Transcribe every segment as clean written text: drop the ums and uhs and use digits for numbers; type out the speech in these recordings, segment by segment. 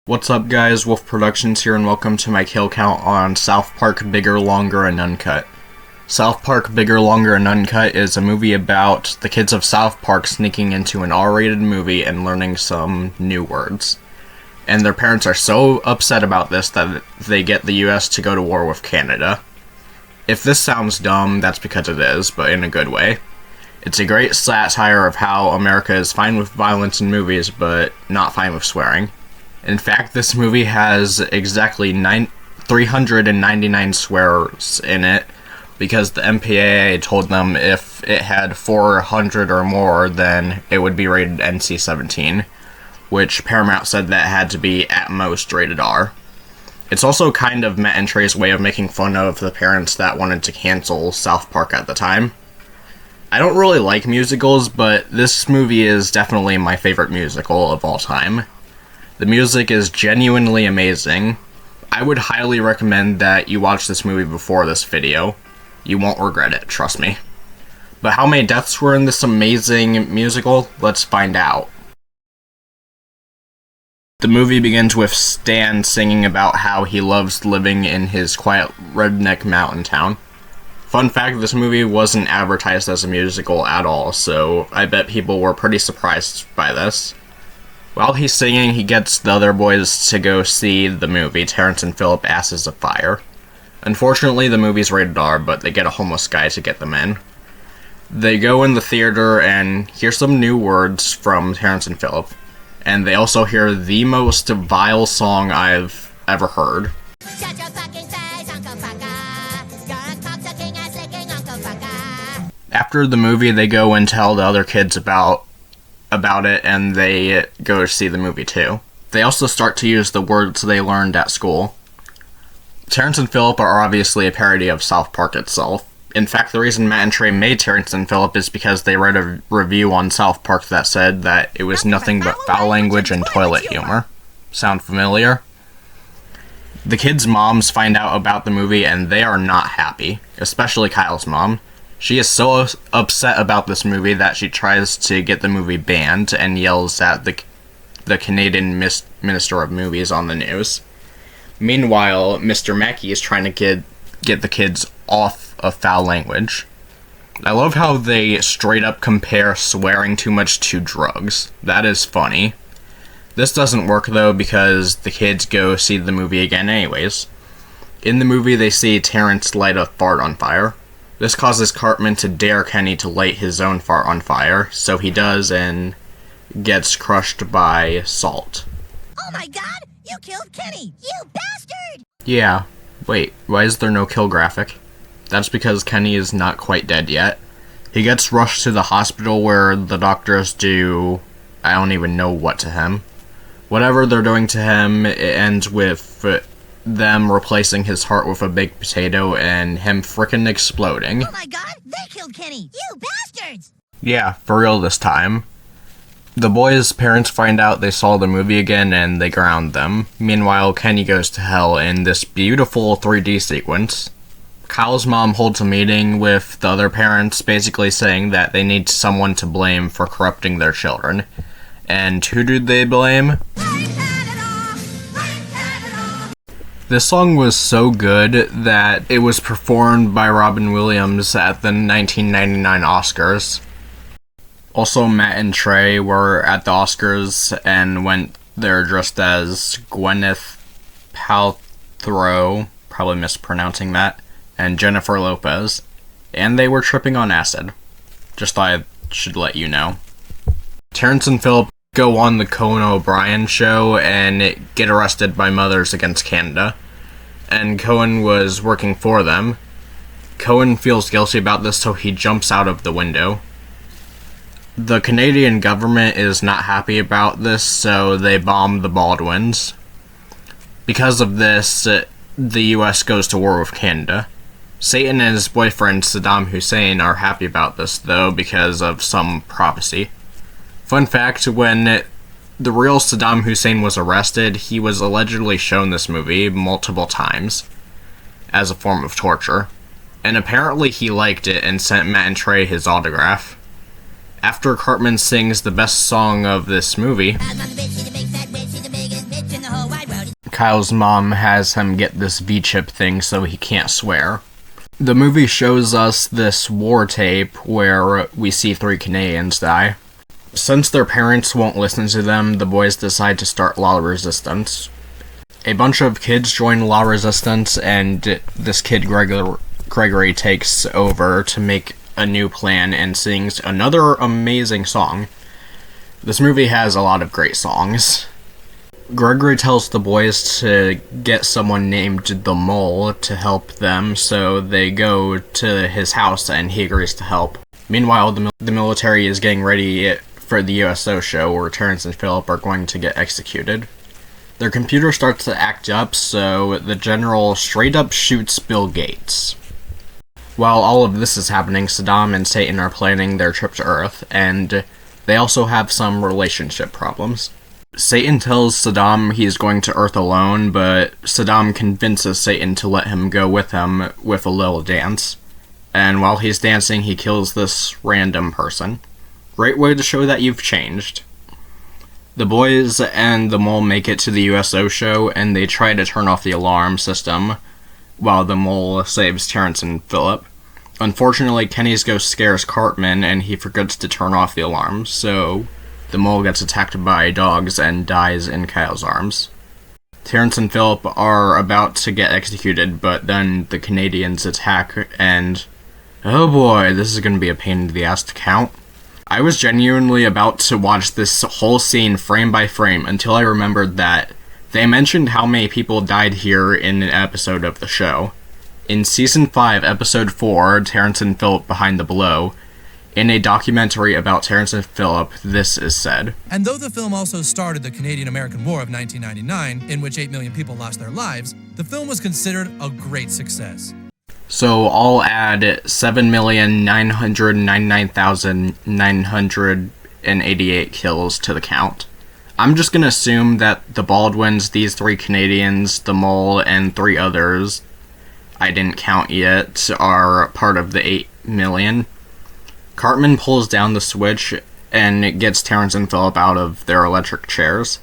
What's up guys, Wolf Productions here and welcome to my kill count on South Park Bigger, Longer, and Uncut. South Park Bigger, Longer, and Uncut is a movie about the kids of South Park sneaking into an R-rated movie and learning some new words. And their parents are so upset about this that they get the US to go to war with Canada. If this sounds dumb, that's because it is, but in a good way. It's a great satire of how America is fine with violence in movies, but not fine with swearing. In fact, this movie has exactly 399 swears in it, because the MPAA told them if it had 400 or more, then it would be rated NC-17, which Paramount said that had to be at most rated R. It's also kind of Matt and Trey's way of making fun of the parents that wanted to cancel South Park at the time. I don't really like musicals, but this movie is definitely my favorite musical of all time. The music is genuinely amazing. I would highly recommend that you watch this movie before this video. You won't regret it, trust me. But how many deaths were in this amazing musical? Let's find out. The movie begins with Stan singing about how he loves living in his quiet redneck mountain town. Fun fact, this movie wasn't advertised as a musical at all, so I bet people were pretty surprised by this. While he's singing, he gets the other boys to go see the movie, Terrence and Philip Asses of Fire. Unfortunately, the movie's rated R, but they get a homeless guy to get them in. They go in the theater and hear some new words from Terrence and Philip, and they also hear the most vile song I've ever heard. After the movie, they go and tell the other kids about it, and they go to see the movie too. They also start to use the words they learned at school. Terrence and Philip are obviously a parody of South Park itself. In fact, the reason Matt and Trey made Terrence and Philip is because they read a review on South Park that said that it was nothing but foul language and toilet humor. Sound familiar? The kids' moms find out about the movie and they are not happy, especially Kyle's mom. She is so upset about this movie that she tries to get the movie banned and yells at the Canadian Minister of Movies on the news. Meanwhile, Mr. Mackey is trying to get the kids off of foul language. I love how they straight up compare swearing too much to drugs. That is funny. This doesn't work though because the kids go see the movie again anyways. In the movie, they see Terrence light a fart on fire. This causes Cartman to dare Kenny to light his own fart on fire, so he does and gets crushed by salt. Oh my god! You killed Kenny! You bastard! Yeah. Wait, why is there no kill graphic? That's because Kenny is not quite dead yet. He gets rushed to the hospital where the doctors do I don't even know what to him. Whatever they're doing to him, it ends with them replacing his heart with a baked potato and him frickin' exploding. Oh my god, they killed Kenny! You bastards! Yeah, for real this time. The boys' parents find out they saw the movie again and they ground them. Meanwhile, Kenny goes to hell in this beautiful 3D sequence. Kyle's mom holds a meeting with the other parents, basically saying that they need someone to blame for corrupting their children. And who do they blame? This song was so good that it was performed by Robin Williams at the 1999 Oscars. Also, Matt and Trey were at the Oscars and went there dressed as Gwyneth Paltrow, probably mispronouncing that, and Jennifer Lopez, and they were tripping on acid. Just thought I should let you know. Terrence and Philip go on the Conan O'Brien show and get arrested by Mothers Against Canada, and Cohen was working for them. Cohen feels guilty about this, so he jumps out of the window. The Canadian government is not happy about this, so they bomb the Baldwins. Because of this, the US goes to war with Canada. Satan and his boyfriend Saddam Hussein are happy about this, though, because of some prophecy. Fun fact, when the real Saddam Hussein was arrested, he was allegedly shown this movie multiple times as a form of torture. And apparently he liked it and sent Matt and Trey his autograph. After Cartman sings the best song of this movie, Kyle's mom has him get this V-chip thing so he can't swear. The movie shows us this war tape where we see 3 Canadians die. Since their parents won't listen to them, the boys decide to start La Resistance. A bunch of kids join La Resistance, and this kid Gregory takes over to make a new plan and sings another amazing song. This movie has a lot of great songs. Gregory tells the boys to get someone named the Mole to help them, so they go to his house and he agrees to help. Meanwhile, the military is getting ready for the USO show where Terrence and Philip are going to get executed. Their computer starts to act up, so the general straight up shoots Bill Gates. While all of this is happening, Saddam and Satan are planning their trip to Earth, and they also have some relationship problems. Satan tells Saddam he's going to Earth alone, but Saddam convinces Satan to let him go with him with a little dance. And while he's dancing, he kills this random person. Great way to show that you've changed. The boys and the mole make it to the USO show, and they try to turn off the alarm system, while the mole saves Terrence and Philip. Unfortunately, Kenny's ghost scares Cartman, and he forgets to turn off the alarm, so the mole gets attacked by dogs and dies in Kyle's arms. Terrence and Philip are about to get executed, but then the Canadians attack, and oh boy, this is going to be a pain in the ass to count. I was genuinely about to watch this whole scene frame by frame until I remembered that they mentioned how many people died here in an episode of the show. In Season 5, Episode 4, Terrence and Philip Behind the Blow, in a documentary about Terrence and Philip, this is said. And though the film also started the Canadian-American War of 1999, in which 8 million people lost their lives, the film was considered a great success. So I'll add 7,999,988 kills to the count. I'm just gonna assume that the Baldwins, these 3 Canadians, the Mole, and 3 others I didn't count yet are part of the 8 million. Cartman pulls down the switch and gets Terrence and Philip out of their electric chairs.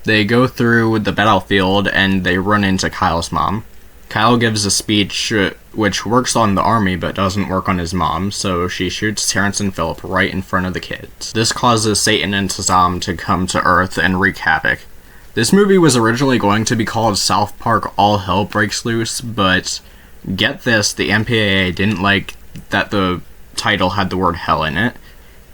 They go through the battlefield and they run into Kyle's mom. Kyle gives a speech which works on the army but doesn't work on his mom, so she shoots Terrence and Philip right in front of the kids. This causes Satan and Saddam to come to Earth and wreak havoc. This movie was originally going to be called South Park All Hell Breaks Loose, but get this, the MPAA didn't like that the title had the word hell in it,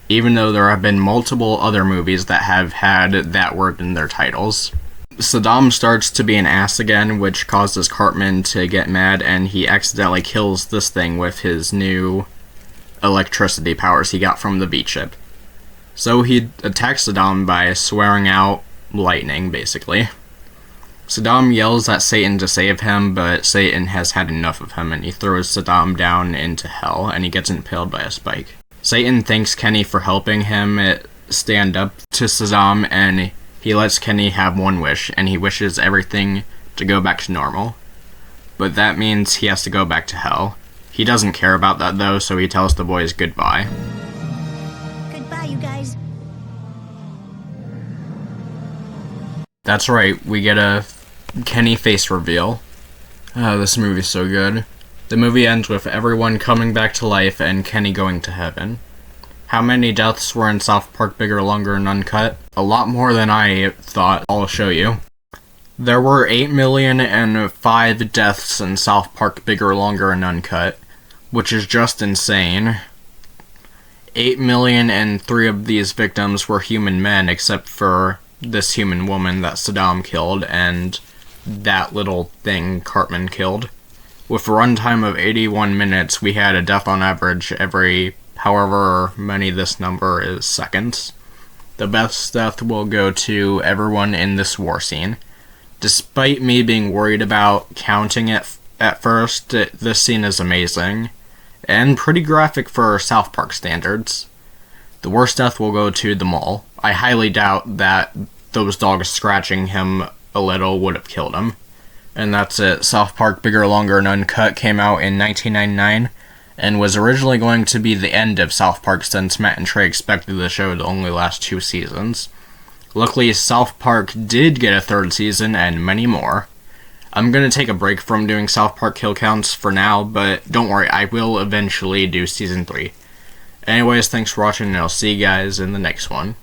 even though there have been multiple other movies that have had that word in their titles. Saddam starts to be an ass again, which causes Cartman to get mad, and he accidentally kills this thing with his new electricity powers he got from the V-chip. So he attacks Saddam by swearing out lightning, basically. Saddam yells at Satan to save him, but Satan has had enough of him, and he throws Saddam down into hell, and he gets impaled by a spike. Satan thanks Kenny for helping him stand up to Saddam, and he lets Kenny have one wish, and he wishes everything to go back to normal. But that means he has to go back to hell. He doesn't care about that though, so he tells the boys goodbye. Goodbye, you guys. That's right, we get a Kenny face reveal. This movie's so good. The movie ends with everyone coming back to life and Kenny going to heaven. How many deaths were in South Park Bigger, Longer, and Uncut? A lot more than I thought. I'll show you. There were 8,000,005 deaths in South Park Bigger, Longer, and Uncut, which is just insane. 8,000,003 of these victims were human men, except for this human woman that Saddam killed, and that little thing Cartman killed. With a runtime of 81 minutes, we had a death on average every however many this number is seconds. The best death will go to everyone in this war scene. Despite me being worried about counting it at first, this scene is amazing, and pretty graphic for South Park standards. The worst death will go to the mole. I highly doubt that those dogs scratching him a little would have killed him. And that's it. South Park Bigger, Longer, and Uncut came out in 1999, and was originally going to be the end of South Park since Matt and Trey expected the show to only last 2 seasons. Luckily, South Park did get a 3rd season and many more. I'm gonna take a break from doing South Park kill counts for now, but don't worry, I will eventually do season 3. Anyways, thanks for watching, and I'll see you guys in the next one.